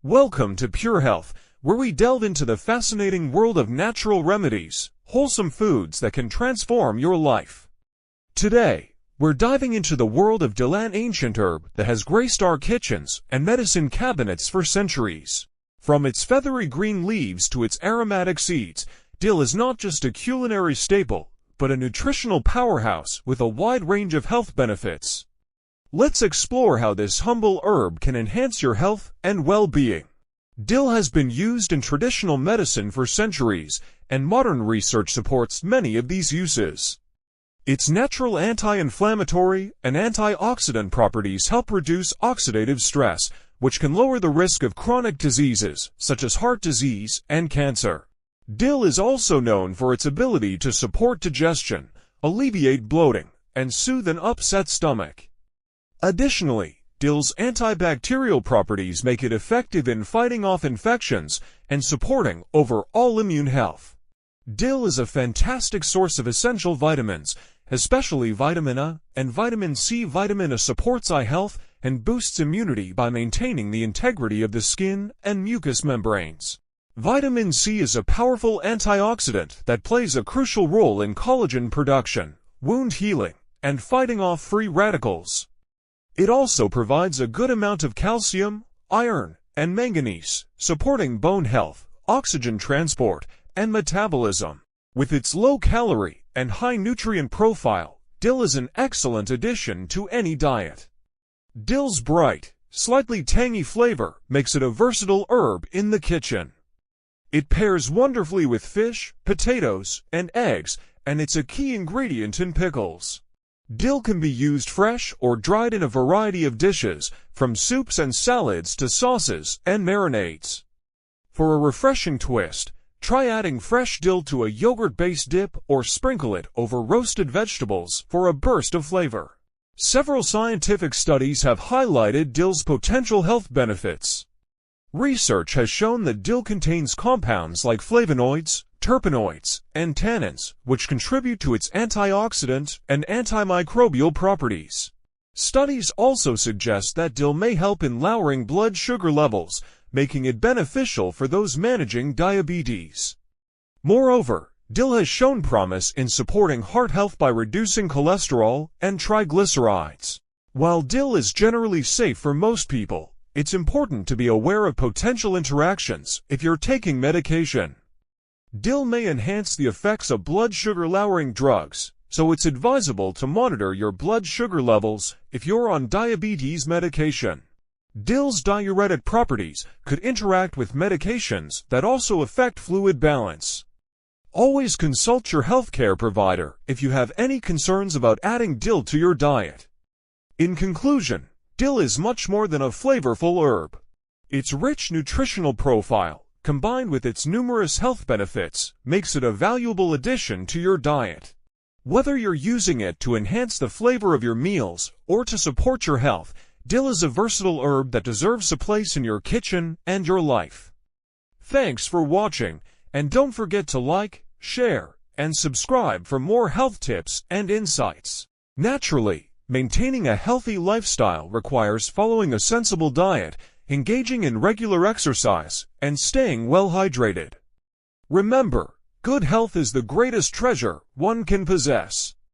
Welcome to Pure Health, where we delve into the fascinating world of natural remedies, wholesome foods that can transform your life. Today, we're diving into the world of dill, an ancient herb that has graced our kitchens and medicine cabinets for centuries. From its feathery green leaves to its aromatic seeds, dill is not just a culinary staple, but a nutritional powerhouse with a wide range of health benefits. Let's explore how this humble herb can enhance your health and well-being. Dill has been used in traditional medicine for centuries, and modern research supports many of these uses. Its natural anti-inflammatory and antioxidant properties help reduce oxidative stress, which can lower the risk of chronic diseases such as heart disease and cancer. Dill is also known for its ability to support digestion, alleviate bloating, and soothe an upset stomach. Additionally, dill's antibacterial properties make it effective in fighting off infections and supporting overall immune health. Dill is a fantastic source of essential vitamins, especially vitamin A and vitamin C. Vitamin A supports eye health and boosts immunity by maintaining the integrity of the skin and mucous membranes. Vitamin C is a powerful antioxidant that plays a crucial role in collagen production, wound healing, and fighting off free radicals. It also provides a good amount of calcium, iron, and manganese, supporting bone health, oxygen transport, and metabolism. With its low-calorie and high nutrient profile, dill is an excellent addition to any diet. Dill's bright, slightly tangy flavor makes it a versatile herb in the kitchen. It pairs wonderfully with fish, potatoes, and eggs, and it's a key ingredient in pickles. Dill can be used fresh or dried in a variety of dishes, from soups and salads to sauces and marinades. For a refreshing twist, try adding fresh dill to a yogurt-based dip or sprinkle it over roasted vegetables for a burst of flavor. Several scientific studies have highlighted dill's potential health benefits. Research has shown that dill contains compounds like flavonoids, terpenoids, and tannins, which contribute to its antioxidant and antimicrobial properties. Studies also suggest that dill may help in lowering blood sugar levels, making it beneficial for those managing diabetes. Moreover, dill has shown promise in supporting heart health by reducing cholesterol and triglycerides. While dill is generally safe for most people, it's important to be aware of potential interactions if you're taking medication. Dill may enhance the effects of blood sugar-lowering drugs, so it's advisable to monitor your blood sugar levels if you're on diabetes medication. Dill's diuretic properties could interact with medications that also affect fluid balance. Always consult your healthcare provider if you have any concerns about adding dill to your diet. In conclusion, dill is much more than a flavorful herb. Its rich nutritional profile, combined with its numerous health benefits, makes it a valuable addition to your diet. Whether you're using it to enhance the flavor of your meals or to support your health, dill is a versatile herb that deserves a place in your kitchen and your life. Thanks for watching, and don't forget to like, share, and subscribe for more health tips and insights. Naturally, maintaining a healthy lifestyle requires following a sensible diet, engaging in regular exercise, and staying well hydrated. Remember, good health is the greatest treasure one can possess.